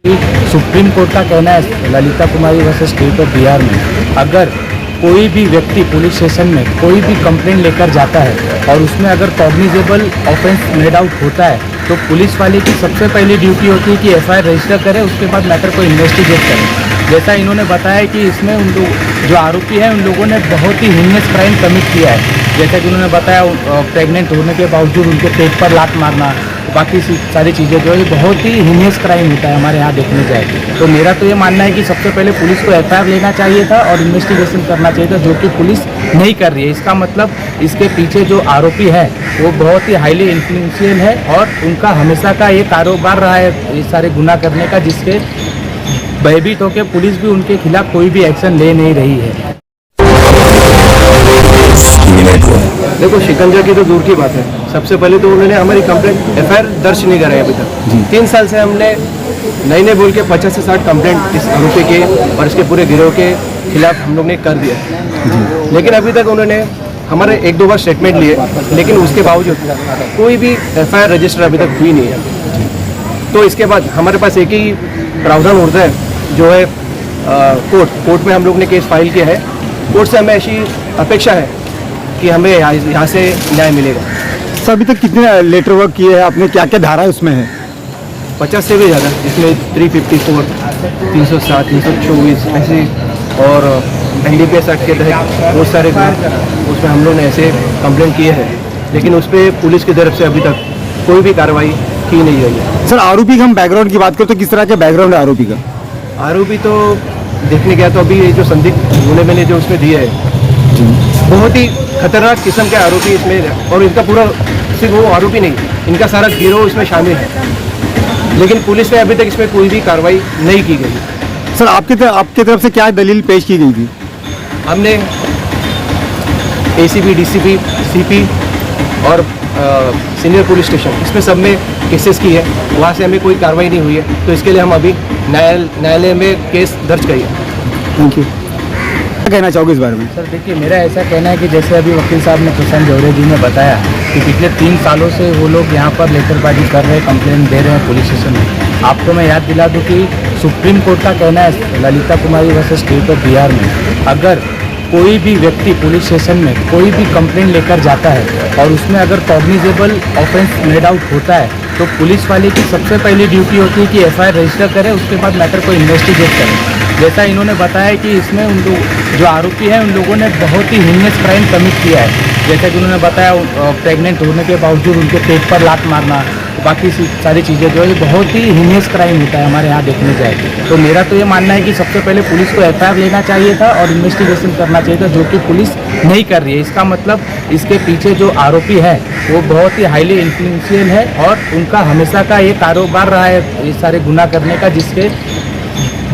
Supreme court का कहना है ललिता कुमारी वर्सेस स्टेट ऑफ बिहार में अगर कोई भी व्यक्ति पुलिस स्टेशन में कोई भी कंप्लेंट लेकर जाता है और उसमें अगर कॉग्निजेबल ऑफेंस मेड आउट होता है तो पुलिस वाले की सबसे पहली ड्यूटी होती है कि एफआईआर रजिस्टर करे, उसके बाद मैटर को इन्वेस्टिगेट करे। जैसा इन्होंने बताया कि इसमें उन लोग जो आरोपी हैं उन लोगों ने बहुत ही हीनियस क्राइम कमिट किया है। जैसा कि उन्होंने बताया प्रेग्नेंट होने के बावजूद उनके पेट पर लात मारना, बाकी सारी चीज़ें जो है बहुत ही हीनियस क्राइम होता है हमारे यहाँ देखने जाए तो मेरा तो ये मानना है कि सबसे पहले पुलिस को एफआईआर लेना चाहिए था और इन्वेस्टिगेशन करना चाहिए था, जो कि पुलिस नहीं कर रही है। इसका मतलब इसके पीछे जो आरोपी है वो बहुत ही हाईली इन्फ्लुएंशियल है और उनका हमेशा का ये कारोबार रहा है ये सारे गुनाह करने का, जिसके भयभीत होकर पुलिस भी उनके खिलाफ कोई भी एक्शन ले नहीं रही है। देखो, शिकंजा की तो दूर की बात है। सबसे पहले तो उन्होंने हमारी कंप्लेंट एफआईआर दर्ज नहीं कराई अभी तक। 3 साल से हमने नई बोल के 50 से 60 कंप्लेंट इस आरोपी के और इसके पूरे गिरोह के खिलाफ हम लोग ने कर दिया, लेकिन अभी तक उन्होंने हमारे 1-2 बार स्टेटमेंट लिए, लेकिन उसके बावजूद कोई भी एफआईआर रजिस्टर अभी तक हुई नहीं है। तो इसके बाद हमारे पास एक ही प्रावधान होता है जो है कोर्ट में हम लोग ने केस फाइल किया है। कोर्ट से हमें ऐसी अपेक्षा है कि हमें यहाँ से न्याय मिलेगा। सर, अभी तक कितने लेटर वर्क किए हैं आपने, क्या क्या धारा उसमें है? 50 से भी ज़्यादा, जिसमें 354, 307, 324 ऐसे और NDPS एक्ट के तहत बहुत सारे उसमें हम लोग ने ऐसे कंप्लेंट किए हैं, लेकिन उस पर पुलिस की तरफ से अभी तक कोई भी कार्रवाई की नहीं गई है। सर, आरोपी का हम बैकग्राउंड की बात करें तो किस तरह का बैकग्राउंड है आरोपी का? आरोपी तो देखने गया तो अभी ये जो संदिग्ध उन्होंने मैंने जो उसमें दिया है बहुत ही खतरनाक किस्म के आरोपी इसमें, और इनका पूरा सिर्फ वो आरोपी नहीं, इनका सारा गिरोह इसमें शामिल है, लेकिन पुलिस ने अभी तक इसमें कोई भी कार्रवाई नहीं की गई। सर, आपकी तरफ से क्या दलील पेश की गई थी? हमने ACP, DCP, CP और सीनियर पुलिस स्टेशन इसमें सब में केसेस की है, वहाँ से हमें कोई कार्रवाई नहीं हुई है, तो इसके लिए हम अभी न्यायालय में केस दर्ज करिए। Thank you. क्या कहना चाहोगे इस बारे में? सर देखिए, मेरा ऐसा कहना है कि जैसे अभी वकील साहब ने प्रशांत जौहरे जी ने बताया कि पिछले 3 सालों से वो लोग यहाँ पर लेटरबाजी कर रहे हैं, कंप्लेंट दे रहे हैं पुलिस स्टेशन में। आपको मैं याद दिला दूँ कि सुप्रीम कोर्ट का कहना है ललिता कुमारी वर्सेस स्टेट ऑफ बिहार में अगर कोई भी व्यक्ति पुलिस स्टेशन में कोई भी कंप्लेंट लेकर जाता है और उसमें अगर कॉग्निजेबल ऑफेंस मेड आउट होता है तो पुलिस वाले की सबसे पहली ड्यूटी होती है कि एफआईआर रजिस्टर करे, उसके बाद मैटर को इन्वेस्टिगेट करे। जैसा इन्होंने बताया कि इसमें उन लोग जो आरोपी हैं उन लोगों ने बहुत ही हीनियस क्राइम कमिट किया है। जैसा कि उन्होंने बताया प्रेग्नेंट होने के बावजूद उनके पेट पर लात मारना, बाकी सारी चीज़ें जो है बहुत ही हीनियस क्राइम होता है हमारे यहाँ देखने जाए तो मेरा तो ये मानना है कि सबसे पहले पुलिस को एफआईआर लेना चाहिए था और इन्वेस्टिगेशन करना चाहिए था, जो कि पुलिस नहीं कर रही है। इसका मतलब इसके पीछे जो आरोपी है वो बहुत ही हाईली इन्फ्लुएंशियल है और उनका हमेशा का ये कारोबार रहा है ये सारे गुनाह करने का, जिसके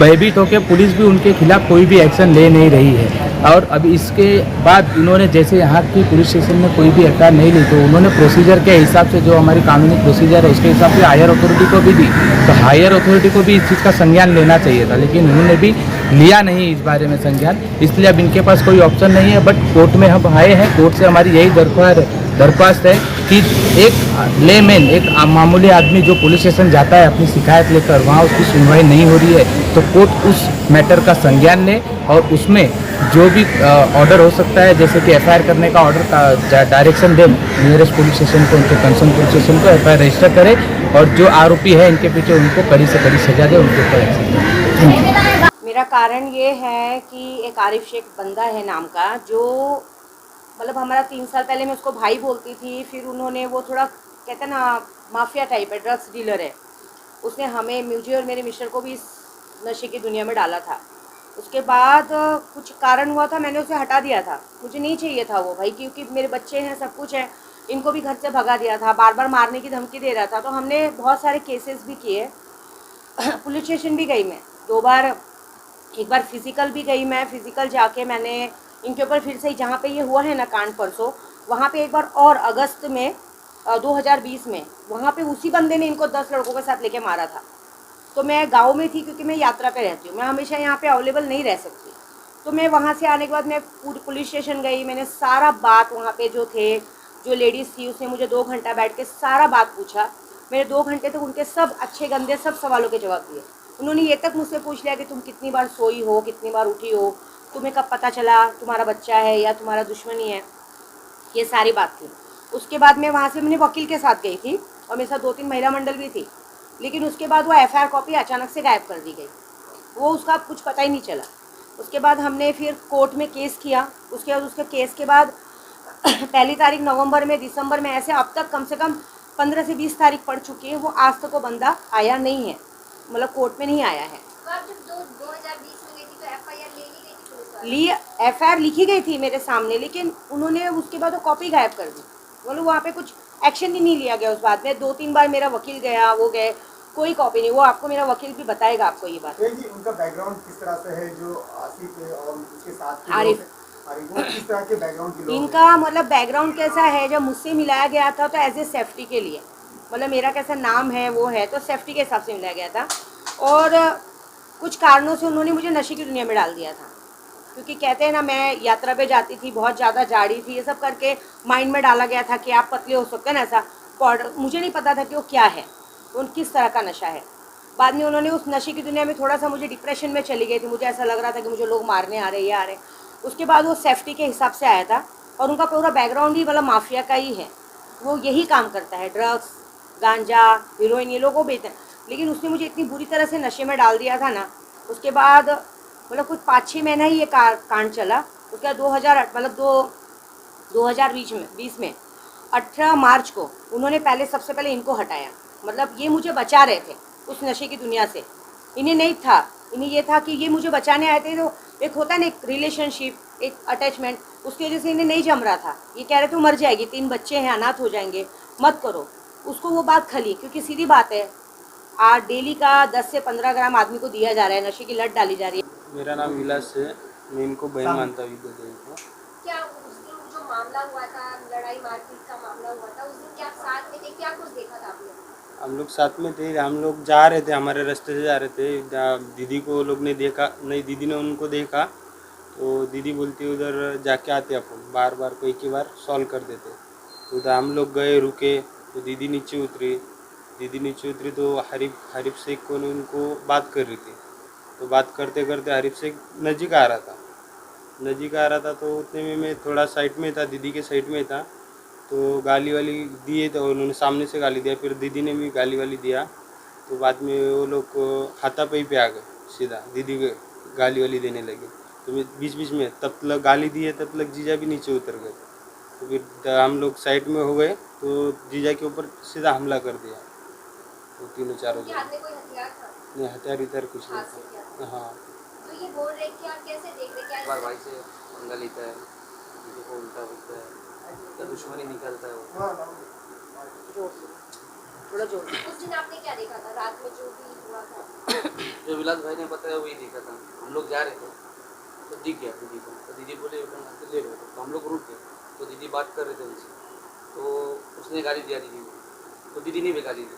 भयभीत होकर पुलिस भी उनके खिलाफ कोई भी एक्शन ले नहीं रही है। और अभी इसके बाद इन्होंने जैसे यहाँ की पुलिस स्टेशन में कोई भी एफआईआर नहीं ली तो उन्होंने प्रोसीजर के हिसाब से जो हमारी कानूनी प्रोसीजर है उसके हिसाब से हायर अथॉरिटी को भी दी, तो हायर अथॉरिटी को भी इस चीज़ का संज्ञान लेना चाहिए था, लेकिन उन्होंने भी लिया नहीं इस बारे में संज्ञान। इसलिए अब इनके पास कोई ऑप्शन नहीं है, बट कोर्ट में हम आए हैं। कोर्ट से हमारी यही दरख्वास्त है कि एक लेमैन, एक मामूली आदमी जो पुलिस स्टेशन जाता है अपनी शिकायत लेकर, वहाँ उसकी सुनवाई नहीं हो रही है तो कोर्ट उस मैटर का संज्ञान ले और उसमें जो भी ऑर्डर हो सकता है, जैसे कि एफआईआर करने का ऑर्डर का डायरेक्शन दे नियरेस्ट पुलिस स्टेशन को, उनके कंसर्न पुलिस स्टेशन को एफआईआर रजिस्टर करे और जो आरोपी है इनके पीछे उनको कड़ी से कड़ी सजा दे, उनके ऊपर एक्शन करे। मेरा कारण ये है कि एक आरिफ शेख बंदा है नाम का, जो मतलब हमारा 3 साल पहले मैं उसको भाई बोलती थी, फिर उन्होंने वो थोड़ा कहते हैं ना माफिया टाइप है, ड्रग्स डीलर है, उसने हमें मुझे और मेरे मिस्टर को भी इस नशे की दुनिया में डाला था। उसके बाद कुछ कारण हुआ था, मैंने उसे हटा दिया था, मुझे नहीं चाहिए था वो भाई, क्योंकि मेरे बच्चे हैं, सब कुछ है, इनको भी घर से भगा दिया था, बार बार मारने की धमकी दे रहा था। तो हमने बहुत सारे केसेस भी किए, पुलिस स्टेशन भी गई मैं 2 बार, एक बार फिज़िकल भी गई मैं, फिज़िकल जाके मैंने इनके ऊपर फिर से जहाँ पे ये हुआ है ना कांड परसों, वहाँ पे एक बार और अगस्त में 2020 में वहाँ पे उसी बंदे ने इनको 10 लड़कों के साथ लेके मारा था। तो मैं गांव में थी क्योंकि मैं यात्रा पे रहती हूँ, मैं हमेशा यहाँ पे अवेलेबल नहीं रह सकती, तो मैं वहाँ से आने के बाद मैं पुलिस स्टेशन गई, मैंने सारा बात वहाँ पे जो थे जो लेडीज़ थी उसने मुझे 2 घंटा बैठ के सारा बात पूछा। मैंने 2 घंटे तक उनके सब अच्छे गंदे सब सवालों के जवाब दिए। उन्होंने ये तक मुझसे पूछ लिया कि तुम कितनी बार सोई हो, कितनी बार उठी हो, तुम्हें कब पता चला तुम्हारा बच्चा है या तुम्हारा दुश्मनी है, ये सारी बात थी। उसके बाद मैं वहाँ से मैंने वकील के साथ गई थी और मेरे साथ 2-3 महिला मंडल भी थी, लेकिन उसके बाद वो FIR कॉपी अचानक से गायब कर दी गई, वो उसका कुछ पता ही नहीं चला। उसके बाद हमने फिर कोर्ट में केस किया, उसके बाद उसके केस के बाद 1 तारीख नवंबर में, दिसंबर में, ऐसे अब तक कम से कम 15 से 20 तारीख पड़ चुकी है, वो आज तक वो बंदा आया नहीं है, मतलब कोर्ट में नहीं आया है। तो आप जब 2020 में गई थी तो FIR ले ली गई थी पुलिस वालों ली FIR लिखी गई थी मेरे सामने, लेकिन उन्होंने उसके बाद वो कॉपी गायब कर दी, बोलो वहाँ पे कुछ एक्शन ही नहीं लिया गया उस बात में। 2-3 बार मेरा वकील गया, वो गए, कोई कॉपी नहीं। वो आपको मेरा वकील भी बताएगा आपको ये बात। जी उनका बैकग्राउंड किस तरह से है, जो आसिफ है और उसके साथ के आरिफ। लोग हैं, आरिफ, वो किस तरह के बैकग्राउंड के लोग हैं? इनका मतलब बैकग्राउंड कैसा है, जब मुझसे मिलाया गया था तो एज ए सेफ्टी के लिए, मतलब मेरा कैसा नाम है वो है, तो सेफ्टी के हिसाब से मिलाया गया था। और कुछ कारणों से उन्होंने मुझे नशे की दुनिया में डाल दिया था, क्योंकि कहते हैं ना, मैं यात्रा पे जाती थी, बहुत ज़्यादा जाड़ी थी, ये सब करके माइंड में डाला गया था कि आप पतले हो सकते हैं ना, ऐसा पाउडर। मुझे नहीं पता था कि वो क्या है, उन किस तरह का नशा है। बाद में उन्होंने उस नशे की दुनिया में थोड़ा सा, मुझे डिप्रेशन में चली गई थी, मुझे ऐसा लग रहा था कि मुझे लोग मारने आ रहे, ये आ रहे। उसके बाद वो सेफ्टी के हिसाब से आया था, और उनका पूरा बैकग्राउंड ही मतलब माफिया का ही है, वो यही काम करता है, ड्रग्स, गांजा, हीरोइन, ये लोगों को बेचते हैं। लेकिन उसने मुझे इतनी बुरी तरह से नशे में डाल दिया था ना, उसके बाद मतलब कुछ 5-6 महीना ही ये कांड चला। उसके बाद 2020 में 18 मार्च को उन्होंने सबसे पहले इनको हटाया। मतलब ये मुझे बचा रहे थे उस नशे की दुनिया से, इन्हें नहीं था, इन्हें ये था कि ये मुझे बचाने आए थे। तो एक होता है ना, एक रिलेशनशिप, एक अटैचमेंट, उसकी वजह से इन्हें नहीं जम रहा था। ये कह रहे थे मर जाएगी, 3 बच्चे हैं, अनाथ हो जाएंगे, मत करो। उसको वो बात खली, क्योंकि सीधी बात है, आज डेली का 10 से 15 ग्राम आदमी को दिया जा रहा है, नशे की लत डाली जा रही है। मेरा नाम विलास है, मैं इनको बहन मानता हूँ विद्या देवी को। क्या उस दिन जो मामला हुआ था, लड़ाई मारपीट का मामला हुआ था, उस दिन क्या आप साथ में थे, क्या कुछ देखा था आपने? हम लोग साथ में थे, हम लोग जा रहे थे, हमारे रास्ते से जा रहे थे। दीदी को लोग ने देखा नहीं, दीदी ने उनको देखा, तो दीदी बोलती उधर जाके आते अपन, बार बार कोई की बार सॉल्व कर देते। उधर हम लोग गए, रुके, तो दीदी नीचे उतरी तो हरीफ शेख को ने उनको बात कर रही थी। तो बात करते करते हरीफ शेख नज़दीक आ रहा था, तो उतने में मैं थोड़ा साइड में था, दीदी के साइड में था, तो गाली वाली दिए, तो उन्होंने सामने से गाली दिया, फिर दीदी ने भी गाली वाली दिया। तो बाद में वो लोग हाथापाई पे आ गए, सीधा दीदी को गाली वाली देने लगे। तो मैं बीच में, तब तक गाली दिए, तब तक जीजा भी नीचे उतर गए। तो फिर हम लोग साइड में हो गए, तो जीजा के ऊपर सीधा हमला कर दिया, तो 3-4 उनके हाथ में कोई हथियार था? नहीं, हथियार इधर कुछ हाथ से नहीं क्या? था। हाँ, तो ये बोल रहे कि आप कैसे देख रहे, क्या बार भाई से पंगा लेता है, किसी को उल्टा बोलता है, या दुश्मनी निकलता है वो। थोड़ा जोर। उस दिन आपने क्या देखा था, रात में जो भी हुआ था? जो विलास भाई ने बताया वही देखा था। हम लोग जा रहे थे तो दिख गया दीदी को, तो दीदी बोले ले लो, तो हम लोग रुक गए। तो दीदी बात कर रहे थे उनसे, तो उसने गाली दिया दीदी को, तो दीदी ने भी गाली दी।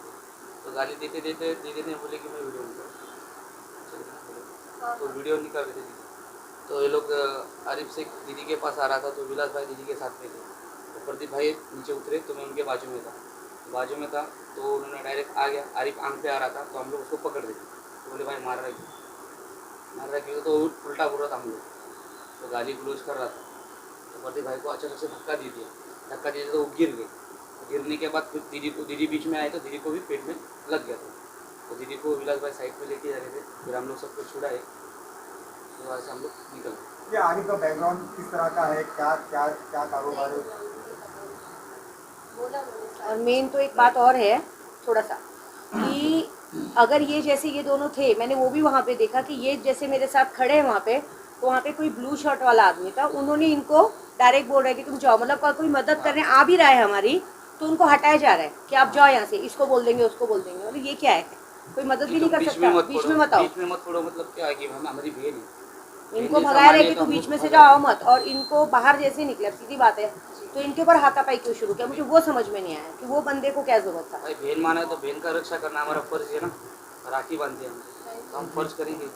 तो गाली देते देते दीदी ने बोले कि मैं वीडियो निकाल, तो वीडियो निकाल रहे थे दीदी। तो ये लोग आरिफ शेख दीदी के पास आ रहा था, तो विलास भाई दीदी के साथ में थे। तो प्रदीप भाई नीचे उतरे, तो मैं उनके बाजू में था, तो उन्होंने डायरेक्ट आ गया, आरिफ आंख पे आ रहा था, तो हम लोग उसको पकड़ दिए। तो बोले भाई मार रहा है क्यों, तो उल्टा बोल रहा था हम लोग, तो गाली गलौज कर रहा था। तो प्रदीप भाई को अचानक से धक्का दिया तो वो गिर गए। गिरने के बाद फिर दीदी बीच में आए, तो दीदी को भी पेट में लग गया था। तो दीदी को विलास भाई साइड पे लेके जा रहे थे, फिर हम लोग सबको छुड़ाए, तो वहाँ से हम लोग निकल गए। ये आरिफ का बैकग्राउंड किस तरह का है, क्या क्या क्या कारोबार है? और मेन तो एक बात और है थोड़ा सा, कि अगर ये जैसे ये दोनों थे, मैंने वो भी वहाँ पे देखा कि ये जैसे मेरे साथ खड़े हैं वहाँ पे, तो वहाँ पे कोई ब्लू शर्ट वाला आदमी था, उन्होंने इनको डायरेक्ट बोल रहे कि तुम जाओ, मतलब कोई मदद करने आ भी रहा है हमारी, तो उनको हटाया जा रहा है कि आप जाओ यहाँ से, इसको बोल देंगे उसको बोल देंगे। मतलब ये क्या है, कोई मदद भी नहीं कर सकता, बीच में मत आओ। बीच में मत पड़ो, मतलब क्या है कि हमारी बहन है, इनको भगाया रहे कि तू बीच में से जाओ मत, और इनको बाहर जैसे निकले, सीधी बात है, तो इनके ऊपर हाथापाई क्यों शुरू किया, मुझे वो समझ में नहीं आया कि वो बंदे को क्या जरूरत था। भाई बहन माना है तो बहन का रक्षा करना हमारा फर्ज है ना, राखी बांधते हैं हम, तो हम फर्ज करेंगे।